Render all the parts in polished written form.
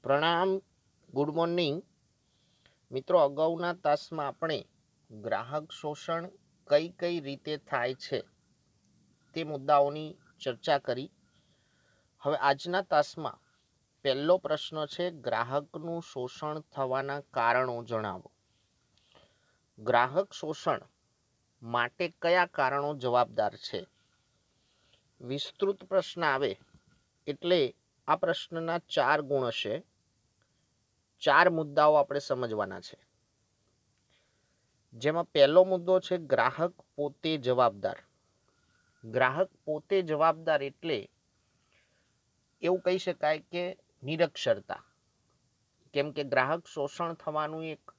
પ્રણામ, good morning મિત્રો। અગાઉના તાસમાં આપણે ગ્રાહક શોષણ કઈ કઈ રીતે થાય છે તે મુદ્દાઓની ચર્ચા કરી। હવે આજના તાસમાં પહેલો પ્રશ્ન છે, ગ્રાહકનું શોષણ થવાના કારણો જણાવો। ગ્રાહક શોષણ માટે કયા કારણો જવાબદાર છે? વિસ્તૃત પ્રશ્ન આવે એટલે આ પ્રશ્નના 4 ગુણ હશે। 4 મુદ્દાઓ આપણે સમજવાના છે, જેમાં પહેલો મુદ્દો છે ગ્રાહક પોતે જવાબદાર। ગ્રાહક પોતે જવાબદાર એટલે એવું કહી શકાય કે નિરક્ષરતા, કેમ કે ગ્રાહક શોષણ થવાનું એક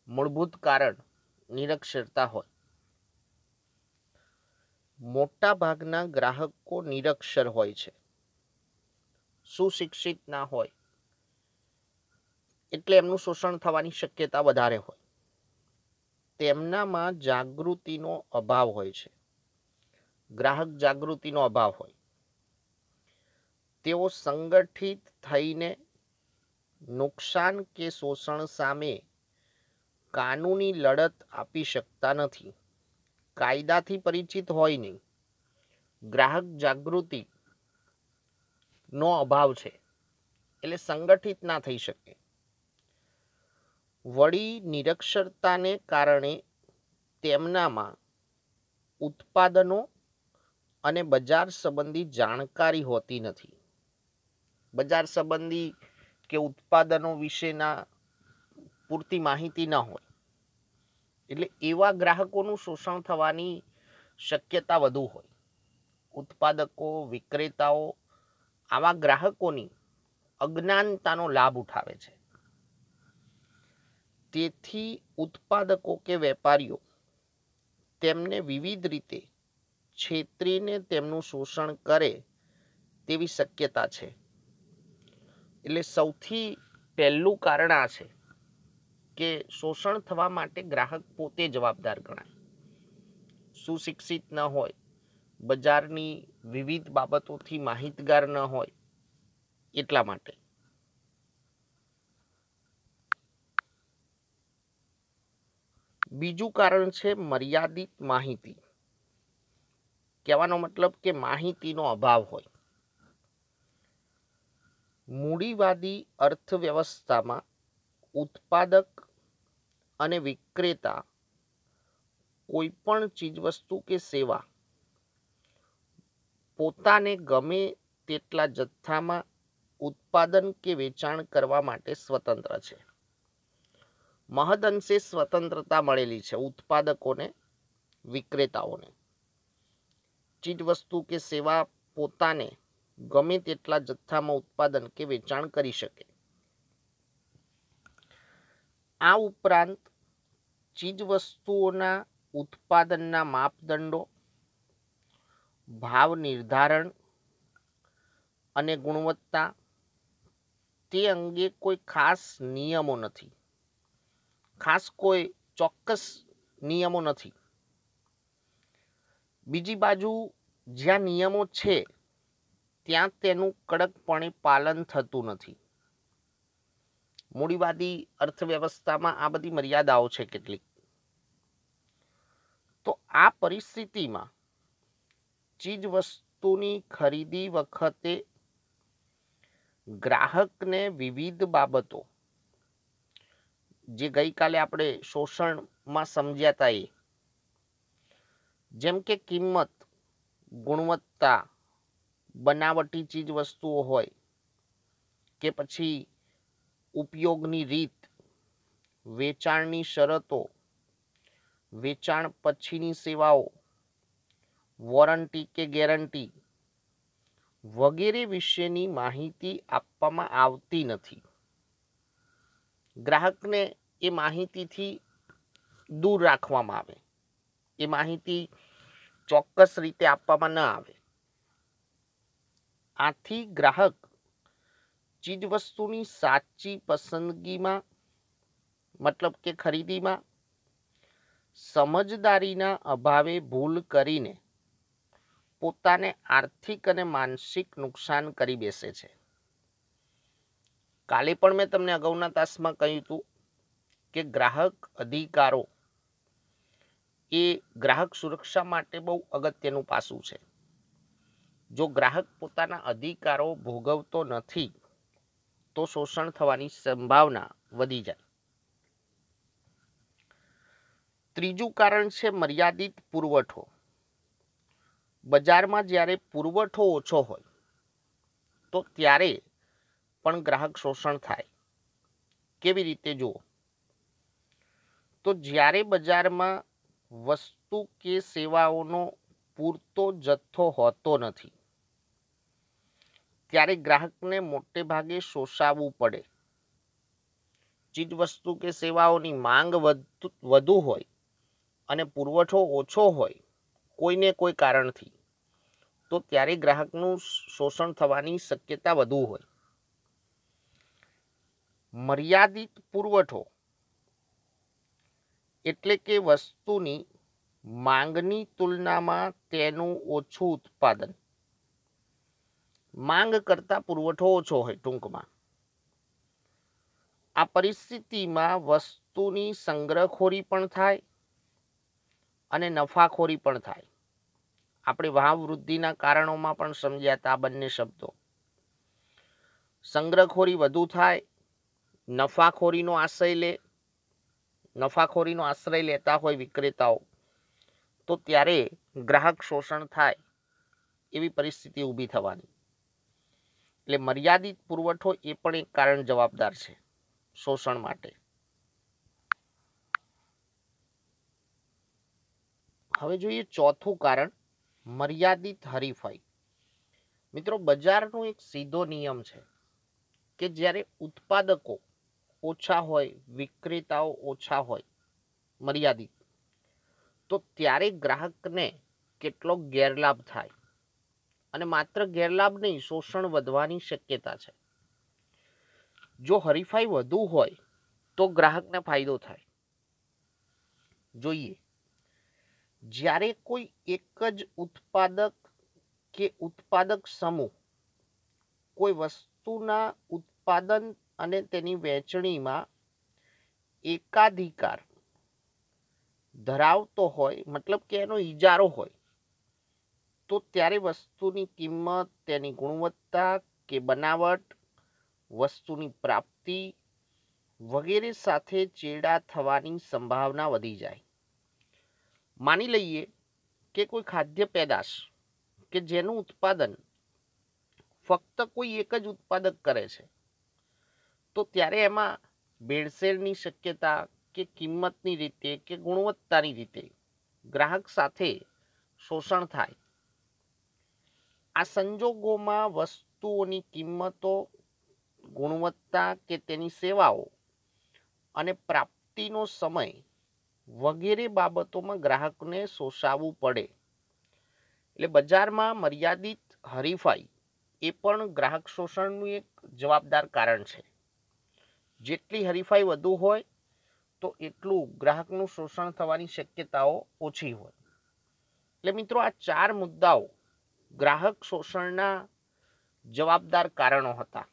મૂળભૂત કારણ નિરક્ષરતા હોય। મોટા ભાગના ગ્રાહકો નિરક્ષર હોય છે, સુશિક્ષિત ના હોય, એટલે એમનું શોષણ થવાની શક્યતા વધારે હોય। તેમનામાં જાગૃતિનો અભાવ હોય છે, ગ્રાહક જાગૃતિનો અભાવ હોય। તેઓ સંગઠિત થઈને નુકસાન કે શોષણ સામે કાનૂની લડત આપી શકતા નથી, કાયદાથી પરિચિત હોય નહીં, ગ્રાહક જાગૃતિ નો અભાવ છે, એટલે સંગઠિત ના થઈ શકે। વળી નિરક્ષરતાને કારણે તેમનામાં ઉત્પાદનો અને બજાર સંબંધી જાણકારી હોતી નથી। બજાર સંબંધી કે ઉત્પાદનો વિશેના પૂરતી માહિતી ન હોય, એટલે એવા ગ્રાહકોનું શોષણ થવાની શક્યતા વધુ હોય। ઉત્પાદકો, વિક્રેતાઓ આવા ગ્રાહકોની અજ્ઞાનતાનો લાભ ઉઠાવે છે। તેથી ઉત્પાદકો કે વેપારીઓ તેમને વિવિધ રીતે છેતરીને તેમનું શોષણ કરે તેવી શક્યતા છે। એટલે સૌથી પહેલું કારણ આ છે કે શોષણ થવા માટે ગ્રાહક પોતે જવાબદાર ગણાય। સુશિક્ષિત ન હોય, બજારની વિવિધ બાબતોથી માહિતગાર ન હોય, એટલા માટે। બીજું કારણ છે મર્યાદિત માહિતી। કહેવાનો મતલબ કે માહિતીનો અભાવ હોય। મૂડીવાદી અર્થવ્યવસ્થામાં ઉત્પાદક અને વિક્રેતા કોઈ પણ ચીજવસ્તુ કે સેવા પોતાને ગમે તેટલા જથ્થામાં ઉત્પાદન કે વેચાણ કરવા માટે સ્વતંત્ર છે। મહદઅંશે સ્વતંત્રતા મળેલી છે ઉત્પાદકોને, વિક્રેતાઓને। ચીજવસ્તુ કે સેવા પોતાને ગમે તેટલા જથ્થામાં ઉત્પાદન કે વેચાણ કરી શકે। આ ઉપરાંત ચીજવસ્તુઓના ઉત્પાદનના માપદંડો, ભાવ નિર્ધારણ અને ગુણવત્તા તે અંગે કોઈ ખાસ નિયમો નથી, ખાસ કોઈ ચોક્કસ નિયમો નથી। બીજી બાજુ જ્યાં નિયમો છે ત્યાં તેનું કડકપણે પાલન થતું નથી। મૂડીવાદી અર્થવ્યવસ્થામાં આ બધી મર્યાદાઓ છે કેટલીક। તો આ પરિસ્થિતિમાં ચીજવસ્તુની ખરીદી વખતે ગ્રાહકને વિવિધ બાબતો, જે ગઈકાલે આપણે શોષણમાં સમજ્યા હતા એ, જેમ કે કિંમત, ગુણવત્તા, બનાવટી ચીજવસ્તુઓ હોય કે પછી ઉપયોગની રીત, વેચાણની શરતો, વેચાણ પછીની સેવાઓ, વોરંટી કે ગેરંટી વગેરે વિશેની માહિતી આપવામાં આવતી નથી। ગ્રાહકને એ માહિતીથી દૂર રાખવામાં આવે, એ માહિતી ચોક્કસ રીતે આપવામાં ન આવે। આથી ગ્રાહક ચીજવસ્તુની સાચી પસંદગીમાં, મતલબ કે ખરીદીમાં સમજદારીના અભાવે ભૂલ કરીને પોતાને આર્થિક અને માનસિક નુકસાન કરી બેસે છે। કાલે પણ મેં તમને અગાઉના તાસમાં કહ્યું હતું કે ગ્રાહક અધિકારો એ ગ્રાહક સુરક્ષા માટે બહુ અગત્યનું પાસું છે. જો ગ્રાહક પોતાના અધિકારો ભોગવતો નથી તો શોષણ થવાની સંભાવના વધી જાય. ત્રીજું કારણ છે મર્યાદિત પુરવઠો. બજારમાં જ્યારે પુરવઠો ઓછો હોય તો ત્યારે પણ ગ્રાહક શોષણ થાય. કેવી રીતે જુઓ તો જ્યારે બજારમાં વસ્તુ કે સેવાઓનો પૂરતો જથ્થો હોતો નથી ત્યારે ગ્રાહકને મોટે ભાગે શોષાવવું પડે. ચીજ વસ્તુ કે સેવાઓની માંગ વધુ હોય અને પુરવઠો ઓછો હોય કોઈને કોઈ કારણથી, તો ત્યારે ગ્રાહકનું શોષણ થવાની શક્યતા વધુ હોય. મર્યાદિત પુરવઠો એટલે કે વસ્તુની માંગની તુલનામાં તેનું ઓછું ઉત્પાદન. માંગ કરતા પુરવઠો ઓછો હોય ટૂંકમાં. આ પરિસ્થિતિમાં વસ્તુની સંગ્રહખોરી પણ થાય અને નફાખોરી પણ થાય. આપણે ભાવ વૃદ્ધિના કારણોમાં પણ સમજ્યા હતા આ બંને શબ્દો. સંગ્રહખોરી વધુ થાય, નફાખોરીનો આશ્રય લેતા હોય વિક્રેતાઓ, તો ત્યારે ગ્રાહક શોષણ થાય એવી પરિસ્થિતિ ઊભી થવાની. એટલે મર્યાદિત પુરવઠો એ પણ એક કારણ જવાબદાર છે શોષણ માટે. હવે જોઈએ ચોથું કારણ, મર્યાદિત હરીફાઈ. મિત્રો, બજારનો એક સીધો નિયમ છે કે જ્યારે ઉત્પાદકો ઓછા હોય, વિક્રેતાઓ ઓછા હોય, મર્યાદિત, તો ત્યારે ગ્રાહકને કેટલો ગેરલાભ થાય. અને માત્ર ગેરલાભ નહીં, શોષણ વધવાની શક્યતા છે. જો હરીફાઈ વધુ હોય તો ગ્રાહકને ફાયદો થાય. જોઈએ, જ્યારે કોઈ એક જ ઉત્પાદક કે ઉત્પાદક સમૂહ કોઈ વસ્તુના ઉત્પાદન અને તેની વહેંચણીમાં એકાધિકાર ધરાવતો હોય, મતલબ કે એનો ઇજારો હોય, તો ત્યારે વસ્તુની કિંમત, તેની ગુણવત્તા કે બનાવટ, વસ્તુની પ્રાપ્તિ વગેરે સાથે ચેડા થવાની સંભાવના વધી જાય. માની લઈએ કે કોઈ ખાદ્ય પેદાશ કે જેનું ઉત્પાદન ફક્ત કોઈ એક જ ઉત્પાદક કરે છે, તો ત્યારે એમાં ભેળસેળની શક્યતા કે કિંમતની રીતે કે ગુણવત્તાની રીતે ગ્રાહક સાથે શોષણ થાય. આ સંજોગોમાં વસ્તુઓની કિંમતો, ગુણવત્તા કે તેની સેવાઓ અને પ્રાપ્તિનો સમય વગેરે બાબતોમાં ગ્રાહકને શોષાવવું પડે. એટલે બજારમાં મર્યાદિત હરીફાઈ એ પણ ગ્રાહક શોષણનું એક જવાબદાર કારણ છે. જેટલી હરીફાઈ વધુ હોય તો એટલું ગ્રાહકનું શોષણ થવાની શક્યતાઓ ઓછી હોય. એટલે મિત્રો, આ 4 મુદ્દાઓ ગ્રાહક શોષણના જવાબદાર કારણો હતા.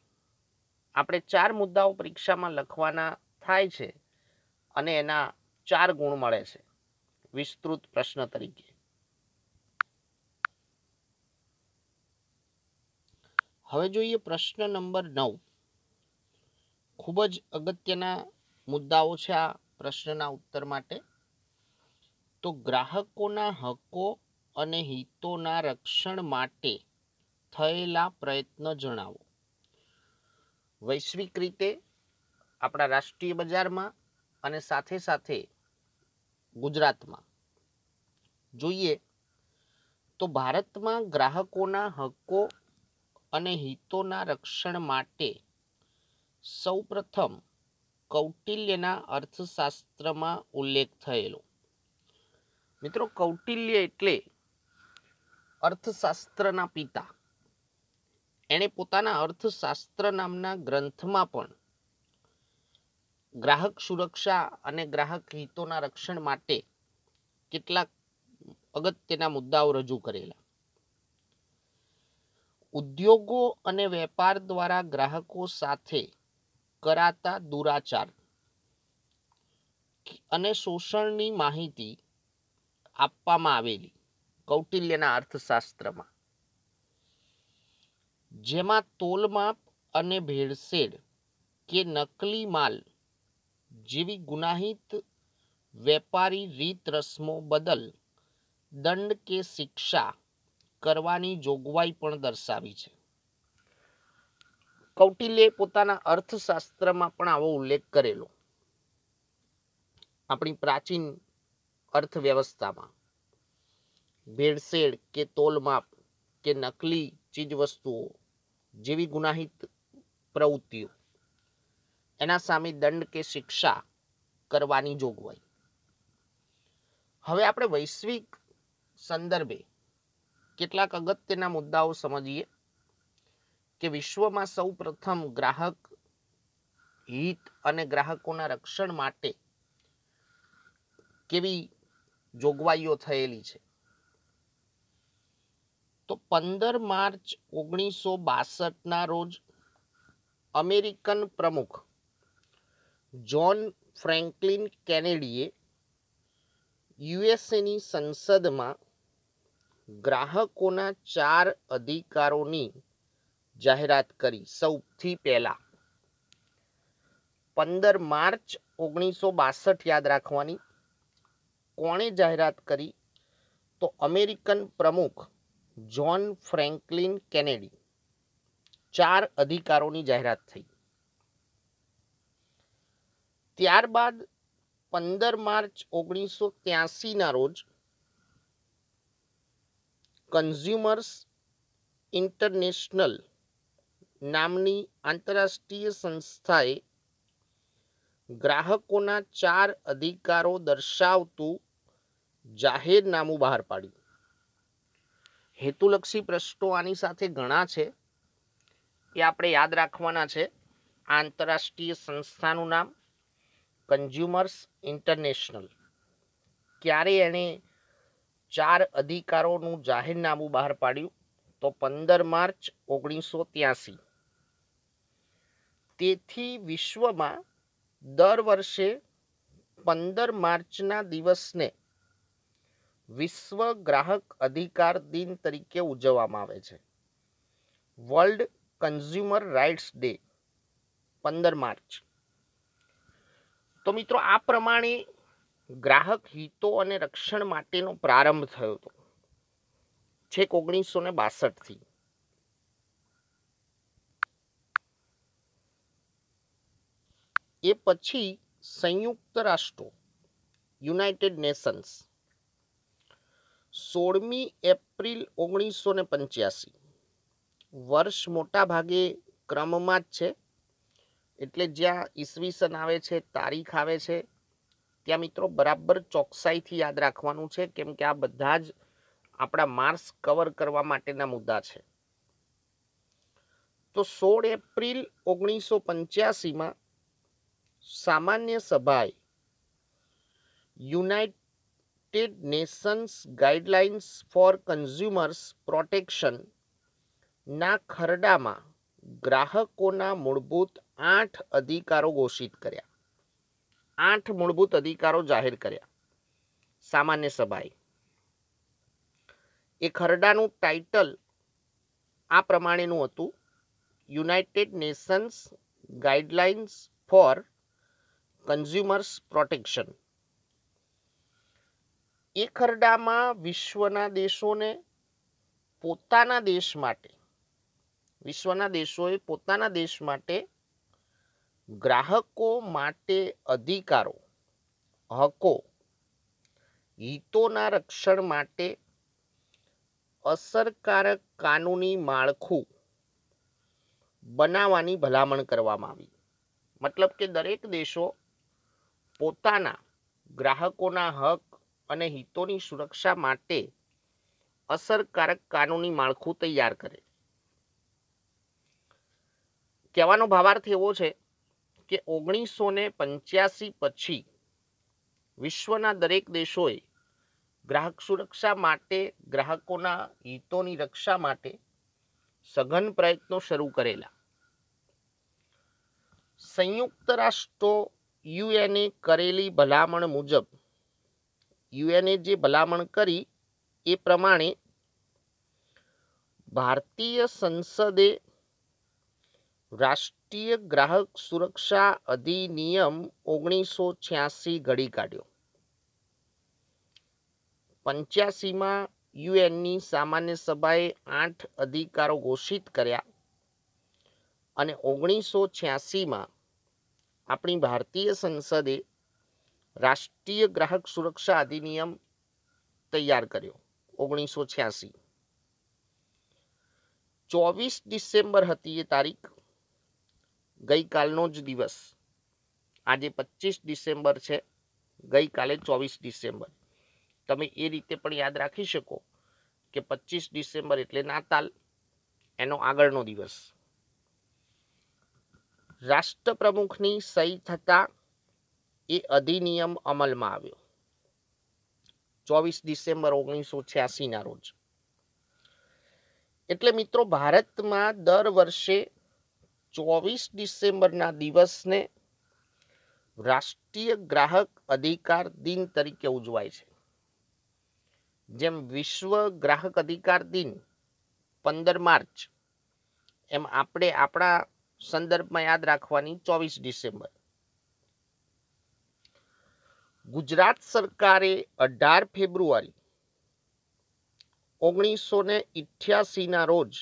આપણે 4 મુદ્દાઓ પરીક્ષામાં લખવાના થાય છે અને એના 4 ગુણ મળે છે વિસ્તૃત પ્રશ્ન તરીકે. હવે જોઈએ પ્રશ્ન નંબર 9. ખૂબ જ અગત્યના મુદ્દાઓ છે આ પ્રશ્નના ઉત્તર માટે. તો ગ્રાહકોના હકો અને હિતોના રક્ષણ માટે થયેલા પ્રયત્ન જણાવો. વૈશ્વિક રીતે આપણા રાષ્ટ્રીય બજારમાં અને સાથે સાથે ગુજરાતમાં જોઈએ તો ભારતમાં ગ્રાહકોના હકો અને હિતોના રક્ષણ માટે સૌપ્રથમ કૌટિલ્યના અર્થશાસ્ત્રમાં ઉલ્લેખ થયેલો. મિત્રો, કૌટિલ્ય એટલે અર્થશાસ્ત્રના પિતા. એણે પોતાના અર્થશાસ્ત્ર નામના ગ્રંથમાં પણ ગ્રાહક સુરક્ષા અને ગ્રાહક હિતોના રક્ષણ માટે કેટલાક અગત્યના મુદ્દાઓ રજૂ કરેલા. ઉદ્યોગો અને વેપાર દ્વારા ગ્રાહકો સાથે કરાતા દુરાચાર અને શોષણની માહિતી આપવામાં આવેલી કૌટિલ્યના અર્થશાસ્ત્રમાં, જેમાં તોલમાપ અને ભેળસેળ કે નકલી માલ જેવી ગુનાહિત વેપારી રીત રસમો બદલ દંડ કે શિક્ષા કરવાની જોગવાઈ પણ દર્શાવી છે. કૌટિલ્યે પોતાના અર્થશાસ્ત્રમાં પણ આવો ઉલ્લેખ કરેલો. આપણી પ્રાચીન અર્થવ્યવસ્થામાં ભેળસેળ કે તોલમાપ કે નકલી ચીજવસ્તુઓ જેવી ગુનાહિત પ્રવૃત્તિઓ, એના સામે દંડ કે શિક્ષા કરવાની જોગવાઈ. હવે આપણે વૈશ્વિક સંદર્ભે કેટલાક અગત્યના મુદ્દાઓ સમજીએ કે વિશ્વમાં સૌ પ્રથમ ગ્રાહક હિત અને ગ્રાહકોના રક્ષણ માટે કેવી જોગવાઈઓ થયેલી છે. તો 15 માર્ચ 1962 રોજ અમેરિકન પ્રમુખ જ્હોન ફ્રેન્કલિન કેનેડીએ યુએસએની સંસદમાં ગ્રાહકોના 4 અધિકારોની જાહેરાત કરી. સૌથી પહેલા 15 માર્ચ 1962 યાદ રાખવાની. કોણે જાહેરાત કરી? તો અમેરિકન પ્રમુખ જ્હોન ફ્રેન્કલિન કેનેડી. 4 અધિકારોની જાહેરાત થઈ. ત્યારબાદ 15 માર્ચ 1983 રોજ કન્ઝ્યુમર્સ ઇન્ટરનેશનલ નામની આંતરરાષ્ટ્રીય સંસ્થાએ ગ્રાહકોના 4 અધિકારો દર્શાવતું જાહેરનામું બહાર પાડ્યું. હેતુલક્ષી પ્રશ્નો આની સાથે ઘણા છે, એ આપણે યાદ રાખવાના છે. આંતરરાષ્ટ્રીય સંસ્થાનું નામ કન્ઝ્યુમર્સ ઇન્ટરનેશનલ. ક્યારે એણે 4 અધિકારોનું જાહેરનામું બહાર પાડ્યું? તો 15 માર્ચ 1983. તેથી વિશ્વમાં દર વર્ષે 15 માર્ચના દિવસને વિશ્વ ગ્રાહક અધિકાર દિન તરીકે ઉજવવામાં આવે છે. World consumer rights day 15 March. તો મિત્રો, આ પ્રમાણે ગ્રાહક હિતો અને રક્ષણ માટેનો પ્રારંભ થયો હતો છેક 1962 થી. એ પછી સંયુક્ત રાષ્ટ્રો યુનાઇટેડ નેશન્સ 16મી એપ્રિલ 1985, વર્ષ મોટા ભાગે ક્રમમાં જ છે, એટલે જ્યાં ઈસવીસન આવે છે, તારીખ આવે છે, ત્યાં મિત્રો બરાબર ચોકસાઈથી યાદ રાખવાનું છે, કેમ કે આ બધા જ આપણા માર્ક્સ કવર કરવા માટેના મુદ્દા છે. તો 16 એપ્રિલ 1985માં સામાન્ય સભાએ United Nations guidelines for consumers protection ના ખરડામાં ગ્રાહકોના મૂળભૂત 8 અધિકારો ઘોષિત કર્યા. 8 મૂળભૂત અધિકારો જાહેર કર્યા સામાન્ય સભાએ. એ ખરડાનું ટાઇટલ આ પ્રમાણેનું હતું: United Nations guidelines for consumers protection. એ ખરડામાં વિશ્વના દેશોએ પોતાના દેશ માટે ગ્રાહકો માટે અધિકારો, હકો, હિતોના રક્ષણ માટે અસરકારક કાનૂની માળખું બનાવવાની ભલામણ કરવામાં આવી. મતલબ કે દરેક દેશો પોતાના ગ્રાહકોના હક અને હિતોની સુરક્ષા માટે અસરકારક કાનૂની માળખું તૈયાર કરે. કહેવાનો ભાવાર્થ એવો છે કે 1985 પછી વિશ્વના દરેક દેશોએ ગ્રાહક સુરક્ષા માટે, ગ્રાહકોના હિતોની રક્ષા માટે સઘન પ્રયત્નો શરૂ કરેલા. સંયુક્ત રાષ્ટ્રો યુએનએ કરેલી ભલામણ મુજબ યુએનએ જે ભલામણ કરી એ પ્રમાણે ભારતીય સંસદે રાષ્ટ્રીય ગ્રાહક સુરક્ષા અધિનિયમ 1986 ઘડી કાઢ્યો. 85માં યુએનની સામાન્ય સભાએ 8 અધિકારો ઘોષિત કર્યા અને 1986માં આપણી ભારતીય સંસદે રાષ્ટ્રીય ગ્રાહક સુરક્ષા અધિનિયમ તૈયાર કર્યો 1986. 24 ડિસેમ્બર હતી એ તારીખ, ગઈકાલનો જ દિવસ. આજે 25 ડિસેમ્બર છે, ગઈકાલે 24 ડિસેમ્બર. તમે એ રીતે પણ યાદ રાખી શકો કે 25 ડિસેમ્બર એટલે નાતાલ, એનો આગળનો દિવસ. રાષ્ટ્રપ્રમુખની સહી થતા એ અધિનિયમ અમલમાં આવ્યો 24 ડિસેમ્બર 1986ના રોજ. એટલે મિત્રો ભારતમાં દર વર્ષે 24 ડિસેમ્બરના દિવસને રાષ્ટ્રીય ગ્રાહક અધિકાર દિન તરીકે ઉજવાય છે. જેમ વિશ્વ ગ્રાહક અધિકાર દિન 15 માર્ચ, એમ આપણે આપણા સંદર્ભમાં યાદ રાખવાની 24 ડિસેમ્બર. ગુજરાત સરકારે 18 ફેબ્રુઆરી 1988ના રોજ,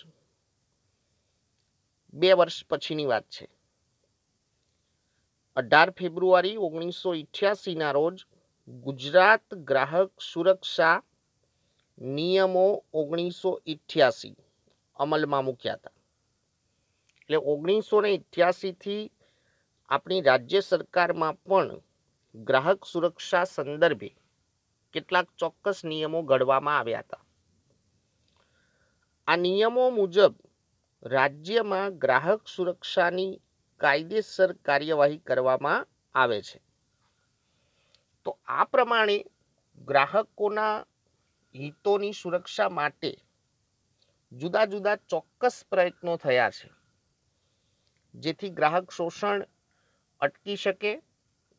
2 વર્ષ પછીની વાત છે, 18 ફેબ્રુઆરી 1988ના રોજ ગુજરાત ગ્રાહક સુરક્ષા નિયમો 1988 અમલમાં મૂક્યા હતા. એટલે 1988 થી આપણી રાજ્ય સરકારમાં પણ ગ્રાહક સુરક્ષા સંદર્ભે કેટલાક ચોક્કસ નિયમો ઘડવામાં આવ્યા હતા. આ નિયમો મુજબ રાજ્યમાં ગ્રાહક સુરક્ષાની કાયદેસર કાર્યવાહી કરવામાં આવે છે. તો આ પ્રમાણે ગ્રાહકોના હિતોની સુરક્ષા માટે જુદા જુદા ચોક્કસ પ્રયત્નો થયા છે, જેથી ગ્રાહક શોષણ અટકી શકે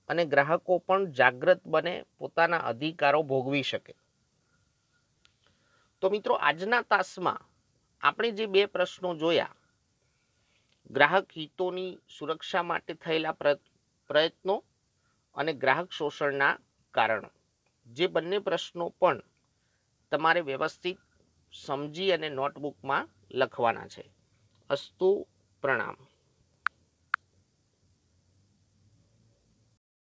અને ગ્રાહકો પણ જાગૃત બને, પોતાના અધિકારો ભોગવી શકે. તો મિત્રો, આજના તાસમાં આપણે જે 2 પ્રશ્નો જોયા, ગ્રાહક હિતોની સુરક્ષા માટે થયેલા પ્રયત્નો અને ગ્રાહક શોષણના કારણો, જે બંને પ્રશ્નો પણ તમારે વ્યવસ્થિત સમજી અને નોટબુકમાં લખવાના છે. અસ્તુ, પ્રણામ.